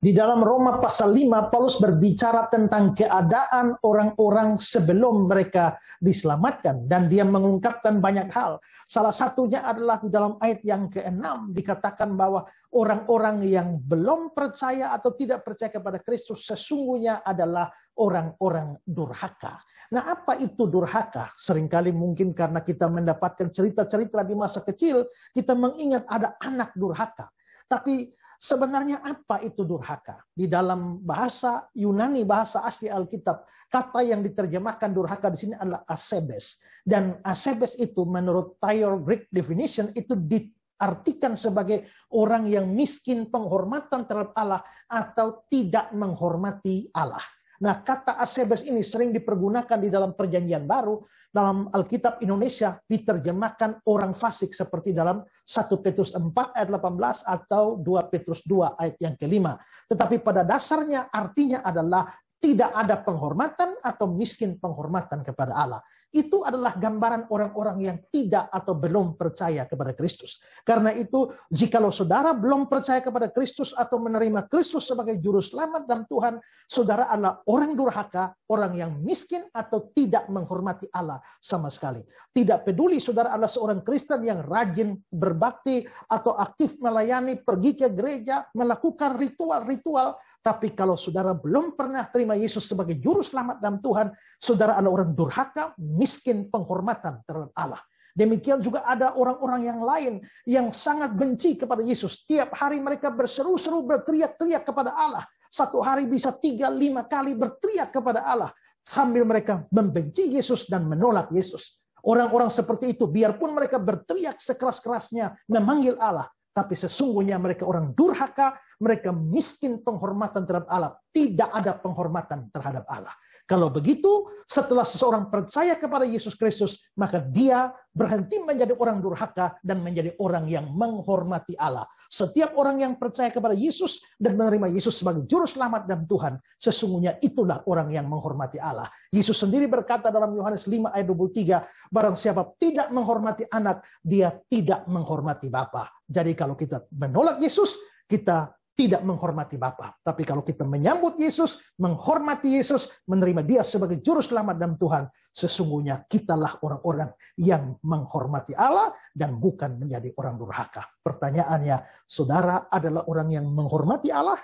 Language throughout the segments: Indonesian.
Di dalam Roma pasal 5, Paulus berbicara tentang keadaan orang-orang sebelum mereka diselamatkan. Dan dia mengungkapkan banyak hal. Salah satunya adalah di dalam ayat yang ke-6, dikatakan bahwa orang-orang yang belum percaya atau tidak percaya kepada Kristus sesungguhnya adalah orang-orang durhaka. Nah, apa itu durhaka? Seringkali mungkin karena kita mendapatkan cerita-cerita di masa kecil, kita mengingat ada anak durhaka. Tapi sebenarnya apa itu durhaka? Di dalam bahasa Yunani, bahasa asli Alkitab, kata yang diterjemahkan durhaka di sini adalah asebes. Dan asebes itu menurut Thayer Greek definition itu diartikan sebagai orang yang miskin penghormatan terhadap Allah atau tidak menghormati Allah. Nah, kata asebes ini sering dipergunakan di dalam Perjanjian Baru. Dalam Alkitab Indonesia diterjemahkan orang fasik seperti dalam 1 Petrus 4 ayat 18 atau 2 Petrus 2 ayat yang kelima. Tetapi pada dasarnya artinya adalah tidak ada penghormatan atau miskin penghormatan kepada Allah. Itu adalah gambaran orang-orang yang tidak atau belum percaya kepada Kristus. Karena itu, jikalau saudara belum percaya kepada Kristus atau menerima Kristus sebagai juru selamat dan Tuhan, saudara adalah orang durhaka, orang yang miskin atau tidak menghormati Allah sama sekali. Tidak peduli saudara adalah seorang Kristen yang rajin berbakti atau aktif melayani, pergi ke gereja, melakukan ritual-ritual, tapi kalau saudara belum pernah terima Yesus sebagai juru selamat dan Tuhan, saudara adalah orang durhaka, miskin penghormatan terhadap Allah. Demikian juga ada orang-orang yang lain yang sangat benci kepada Yesus. Tiap hari mereka berseru-seru, berteriak-teriak kepada Allah. Satu hari bisa 3-5 kali berteriak kepada Allah. Sambil mereka membenci Yesus dan menolak Yesus. Orang-orang seperti itu, biarpun mereka berteriak sekeras-kerasnya memanggil Allah, tapi sesungguhnya mereka orang durhaka, mereka miskin penghormatan terhadap Allah. Tidak ada penghormatan terhadap Allah. Kalau begitu, setelah seseorang percaya kepada Yesus Kristus, maka dia berhenti menjadi orang durhaka dan menjadi orang yang menghormati Allah. Setiap orang yang percaya kepada Yesus dan menerima Yesus sebagai juru selamat dan Tuhan, sesungguhnya itulah orang yang menghormati Allah. Yesus sendiri berkata dalam Yohanes 5 ayat 23, barang siapa tidak menghormati anak, dia tidak menghormati Bapa. Jadi kalau kita menolak Yesus, kita tidak menghormati Bapa. Tapi kalau kita menyambut Yesus, menghormati Yesus, menerima Dia sebagai juru selamat dan Tuhan, sesungguhnya kitalah orang-orang yang menghormati Allah dan bukan menjadi orang durhaka. Pertanyaannya, saudara adalah orang yang menghormati Allah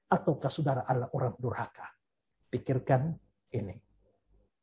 ataukah saudara adalah orang durhaka? Pikirkan ini.